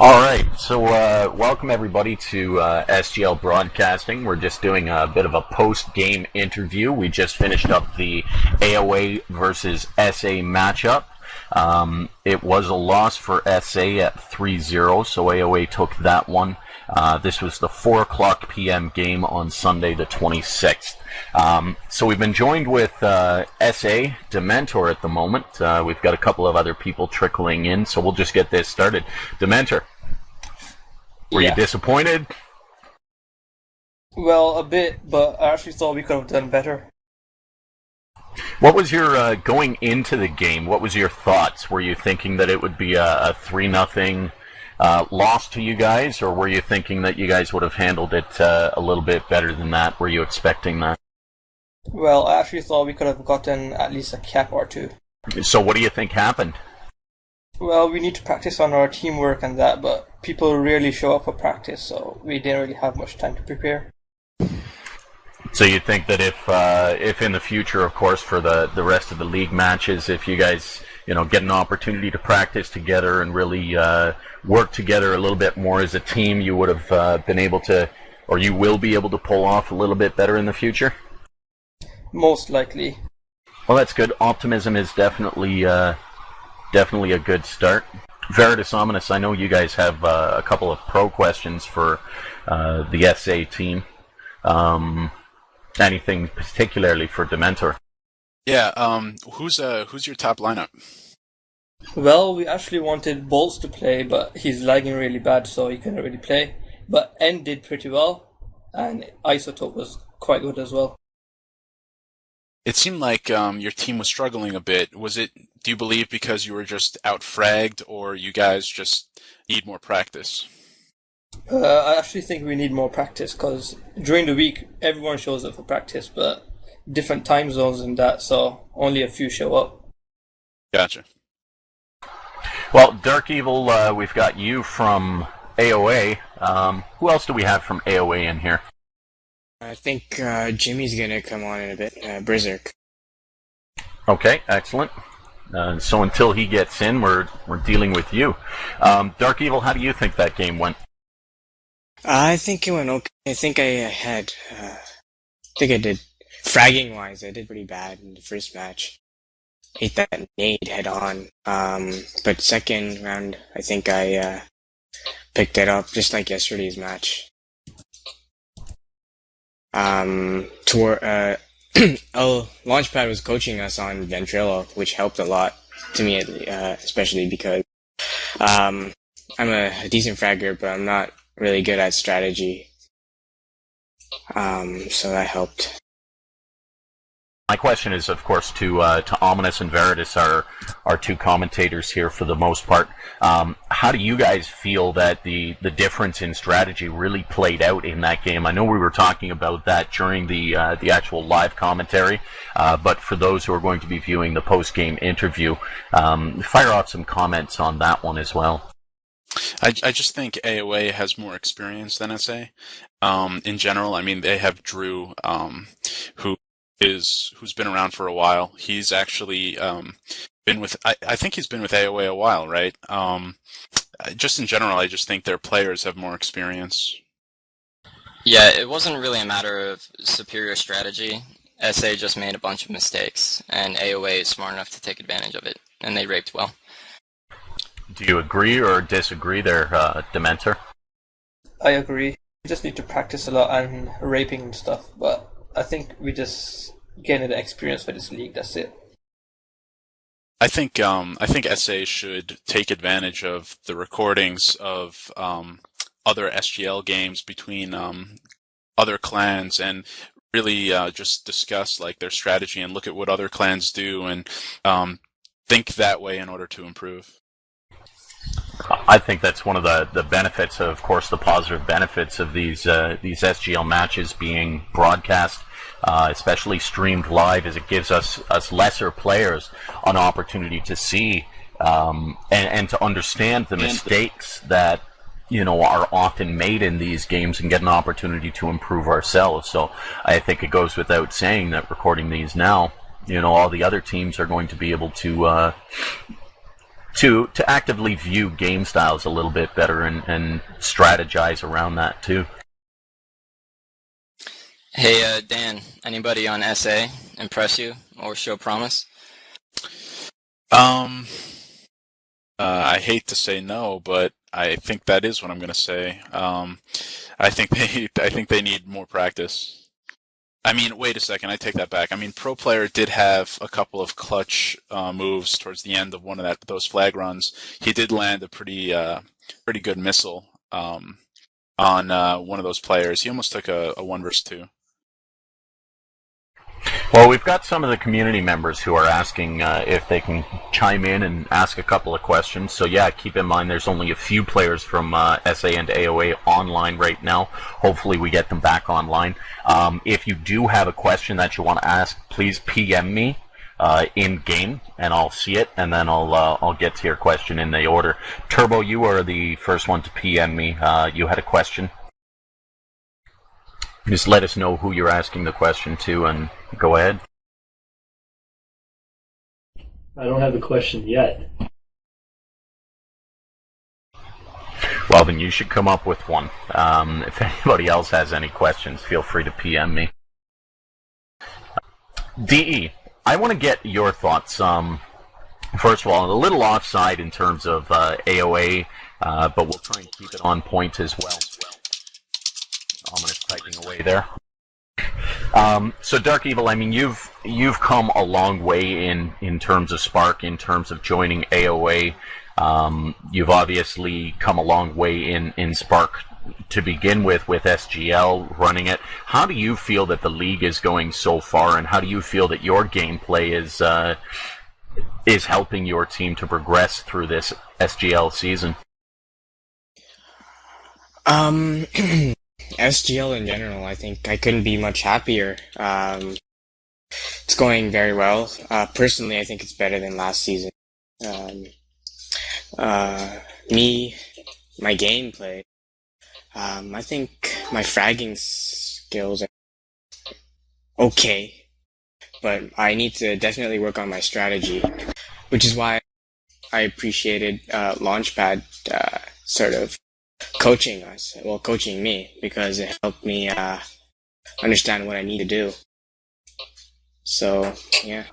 All right, so welcome everybody to SGL Broadcasting. We're just doing a bit of a post-game interview. We just finished up the AoA versus SA matchup. It was a loss for SA at 3-0, so AoA took that one. This was the 4 o'clock p.m. game on Sunday the 26th. So we've been joined with SA Dementor at the moment. We've got a couple of other people trickling in, so we'll just get this started. Dementor, were you disappointed? Well, a bit, but I actually thought we could have done better. What was your, going into the game, what was your thoughts? Were you thinking that it would be a 3-0 loss to you guys, or were you thinking that you guys would have handled it a little bit better than that? Were you expecting that? Well, I actually thought we could have gotten at least a cap or two. So what do you think happened? Well, we need to practice on our teamwork and that, but people rarely show up for practice, so we didn't really have much time to prepare. So you think that if in the future, of course, for the rest of the league matches, if you guys, get an opportunity to practice together and really work together a little bit more as a team, you would have been able to, or you will be able to pull off a little bit better in the future? Most likely. Well, that's good. Optimism is definitely a good start. Veritas Ominous, I know you guys have a couple of pro questions for the SA team. Anything particularly for Dementor? Yeah, who's your top lineup? Well, we actually wanted Bolts to play, but he's lagging really bad, so he couldn't really play. But N did pretty well, and Isotope was quite good as well. It seemed like your team was struggling a bit. Do you believe because you were just out-fragged, or you guys just need more practice? I actually think we need more practice, because during the week, everyone shows up for practice, but different time zones and that, so only a few show up. Gotcha. Well, Dark Evil, we've got you from AoA. Who else do we have from AoA in here? I think Jimmy's gonna come on in a bit. Berserk. Okay, excellent. So until he gets in, we're dealing with you. Dark Evil, how do you think that game went? I think it went okay. I think I did. Fragging wise, I did pretty bad in the first match. Hit that nade head on. But second round, I think I picked it up just like yesterday's match. Launchpad was coaching us on Ventrilo, which helped a lot to me, especially because I'm a decent fragger, but I'm not really good at strategy. So that helped. My question is, of course, to Ominous and Veritas, our two commentators here for the most part. How do you guys feel that the difference in strategy really played out in that game? I know we were talking about that during the actual live commentary, but for those who are going to be viewing the post-game interview, fire off some comments on that one as well. I just think AoA has more experience than SA. In general, I mean, they have Drew, who's been around for a while. He's actually been with, I think he's been with AoA a while, right? Just in general, I just think their players have more experience. Yeah, it wasn't really a matter of superior strategy. SA just made a bunch of mistakes, and AoA is smart enough to take advantage of it, and they raped well. Do you agree or disagree there, Dementor? I agree. We just need to practice a lot and raping and stuff, but I think we just getting the experience for this league, that's it. I think SA should take advantage of the recordings of other SGL games between other clans and really just discuss like their strategy and look at what other clans do and think that way in order to improve. I think that's one of the benefits, of course, the positive benefits of these SGL matches being broadcast, especially streamed live, as it gives us lesser players an opportunity to see and to understand the mistakes that are often made in these games and get an opportunity to improve ourselves. So I think it goes without saying that recording these now, all the other teams are going to be able to to actively view game styles a little bit better and strategize around that too. Hey, Dan, anybody on SA impress you or show promise? I hate to say no, but I think that is what I'm going to say. I think they need more practice. I mean, wait a second. I take that back. I mean, Pro Player did have a couple of clutch moves towards the end of one of those flag runs. He did land a pretty good missile on one of those players. He almost took a 1v2. Well, we've got some of the community members who are asking if they can chime in and ask a couple of questions. So yeah, keep in mind there's only a few players from SA and AoA online right now. Hopefully we get them back online. If you do have a question that you want to ask, please PM me in game, and I'll see it, and then I'll get to your question in the order. Turbo, you are the first one to PM me. You had a question. Just let us know who you're asking the question to, and go ahead. I don't have a question yet. Well, then you should come up with one. If anybody else has any questions, feel free to PM me. DE, I want to get your thoughts. First of all, a little offside in terms of AoA, but we'll try and keep it on point as well. Ominous typing away there. So Dark Evil, I mean, you've come a long way in terms of Spark, in terms of joining AoA. You've obviously come a long way in Spark to begin with SGL running it. How do you feel that the league is going so far, and how do you feel that your gameplay is helping your team to progress through this SGL season? SGL in general, I think I couldn't be much happier. It's going very well. Personally, I think it's better than last season. My gameplay, I think my fragging skills are okay, but I need to definitely work on my strategy, which is why I appreciated Launchpad sort of coaching me, because it helped me understand what I need to do. So, yeah.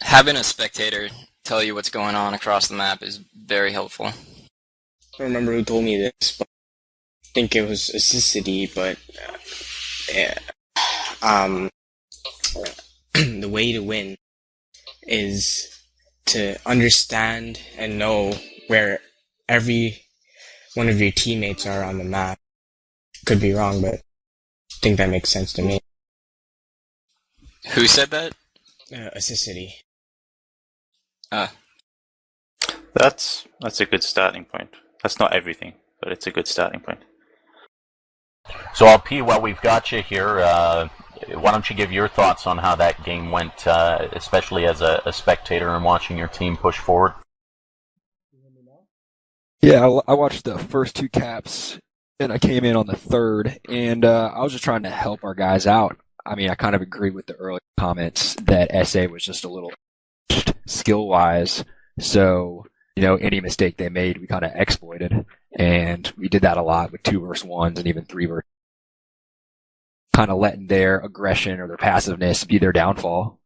Having a spectator tell you what's going on across the map is very helpful. I don't remember who told me this, but I think it was Assisity, but the way to win is to understand and know where every one of your teammates are on the map. Could be wrong, but I think that makes sense to me. Who said that? Assisity. That's a good starting point. That's not everything, but it's a good starting point. So LP, while we've got you here, why don't you give your thoughts on how that game went, especially as a spectator and watching your team push forward? Yeah, I watched the first two caps, and I came in on the third, and I was just trying to help our guys out. I mean, I kind of agree with the early comments that SA was just a little skill-wise, so, any mistake they made, we kind of exploited, and we did that a lot with 2 versus 1s and even 3 versus, kind of letting their aggression or their passiveness be their downfall.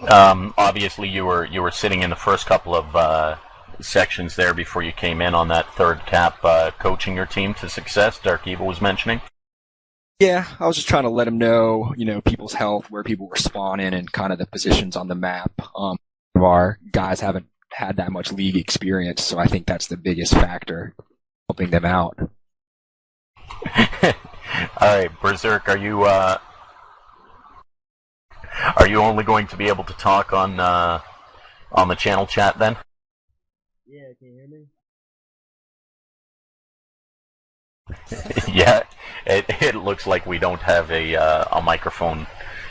Obviously, you were sitting in the first couple of sections there before you came in on that third cap, coaching your team to success. Dark Evil was mentioning. Yeah, I was just trying to let them know, people's health, where people were spawning, and kind of the positions on the map. Our guys haven't had that much league experience, so I think that's the biggest factor, helping them out. All right, Berserk, are you only going to be able to talk on the channel chat then? Yeah, can you hear me? Yeah, it looks like we don't have a microphone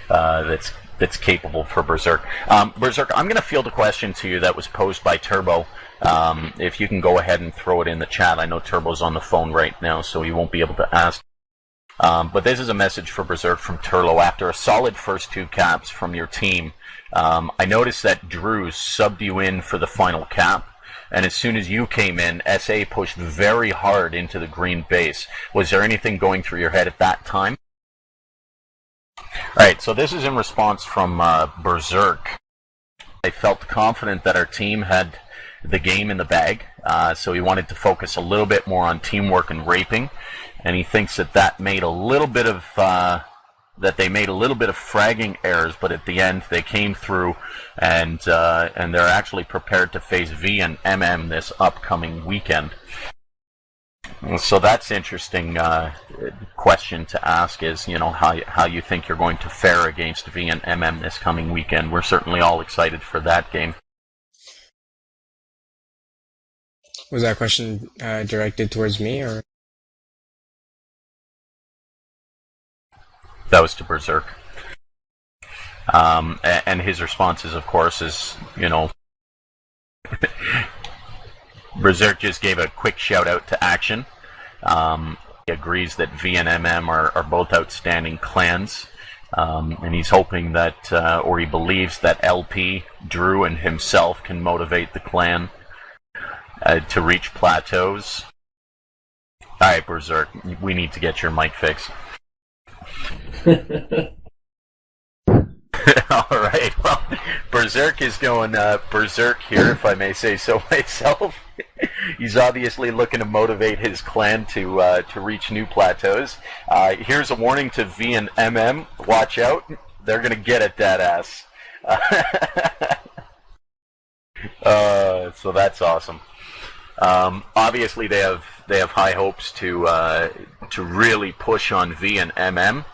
that's capable for Berserk. Berserk, I'm going to field a question to you that was posed by Turbo. If you can go ahead and throw it in the chat. I know Turbo's on the phone right now, so he won't be able to ask. But this is a message for Berserk from Turlo. After a solid first 2 caps from your team, I noticed that Drew subbed you in for the final cap, and as soon as you came in, SA pushed very hard into the green base. Was there anything going through your head at that time? Alright, so this is in response from Berserk. I felt confident that our team had the game in the bag, so he wanted to focus a little bit more on teamwork and raping, and he thinks that made a little bit of that they made a little bit of fragging errors, but at the end they came through, and they're actually prepared to face V and MM this upcoming weekend. So that's interesting question to ask is, how you think you're going to fare against V and MM this coming weekend. We're certainly all excited for that game. Was that question directed towards me, or? That was to Berserk. And his response is, of course, Berserk just gave a quick shout out to Action. He agrees that V and MM are both outstanding clans, and he's hoping that, or he believes that LP, Drew, and himself can motivate the clan to reach plateaus. Alright, Berserk, we need to get your mic fixed. Alright, well, Berserk is going berserk here, if I may say so myself. He's obviously looking to motivate his clan to reach new plateaus. Here's a warning to V and MM. Watch out. They're going to get at that ass. So that's awesome. Obviously, they have high hopes to really push on V and MM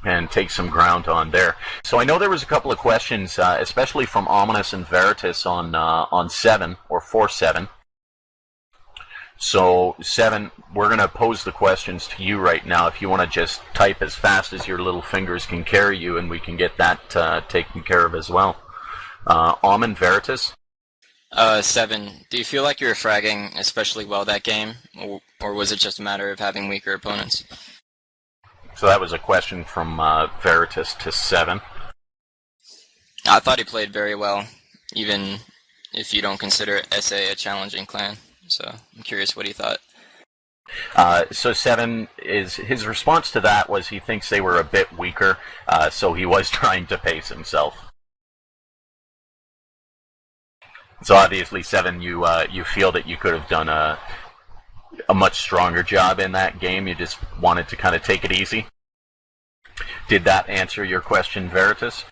and take some ground on there. So I know there was a couple of questions, especially from Ominous and Veritas on 7 or 4-7. So 7, we're going to pose the questions to you right now. If you want to just type as fast as your little fingers can carry you, and we can get that taken care of as well. Omin, Veritas? 7, do you feel like you were fragging especially well that game, or was it just a matter of having weaker opponents? So that was a question from Veritas to 7. I thought he played very well, even if you don't consider SA a challenging clan. So I'm curious what he thought. So 7, his response to that was he thinks they were a bit weaker, so he was trying to pace himself. So obviously 7, you feel that you could have done a much stronger job in that game. You just wanted to kind of take it easy. Did that answer your question, Veritas?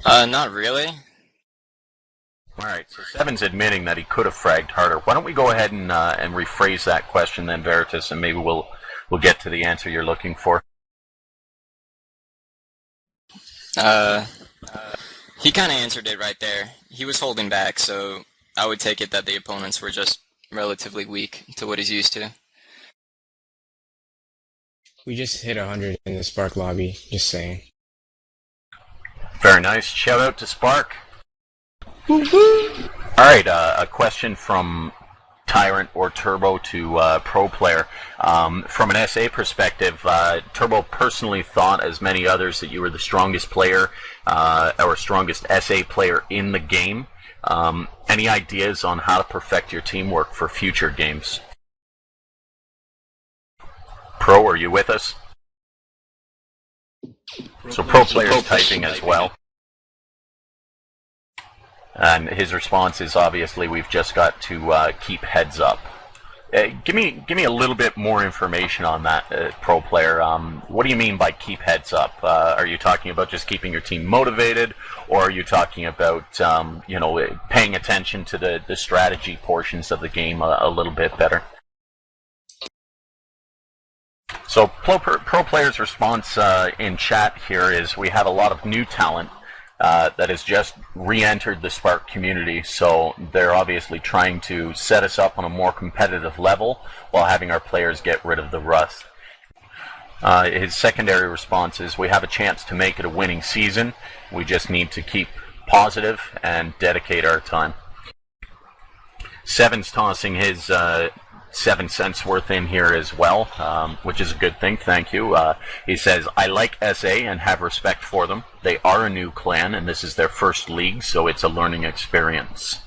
Not really. Alright, so 7's admitting that he could have fragged harder. Why don't we go ahead and rephrase that question then, Veritas, and maybe we'll get to the answer you're looking for. He kind of answered it right there. He was holding back, so I would take it that the opponents were just relatively weak to what he's used to. We just hit 100 in the Spark lobby, just saying. Very nice. Shout out to Spark. Alright, a question from Tyrant or Turbo to Pro Player. From an SA perspective, Turbo personally thought, as many others, that you were the strongest player, or strongest SA player in the game. Any ideas on how to perfect your teamwork for future games? Pro, are you with us? So Pro Player's typing as well. And his response is, obviously, we've just got to keep heads up. Give me a little bit more information on that, Pro Player. What do you mean by keep heads up? Are you talking about just keeping your team motivated, or are you talking about paying attention to the strategy portions of the game a little bit better? So Pro Player's response in chat here is, we have a lot of new talent that has just re-entered the Spark community, so they're obviously trying to set us up on a more competitive level while having our players get rid of the rust. His secondary response is, we have a chance to make it a winning season. We just need to keep positive and dedicate our time. 7's tossing his 7 cents worth in here as well, which is a good thing. Thank you. He says, I like SA and have respect for them. They are a new clan, and this is their first league, so it's a learning experience.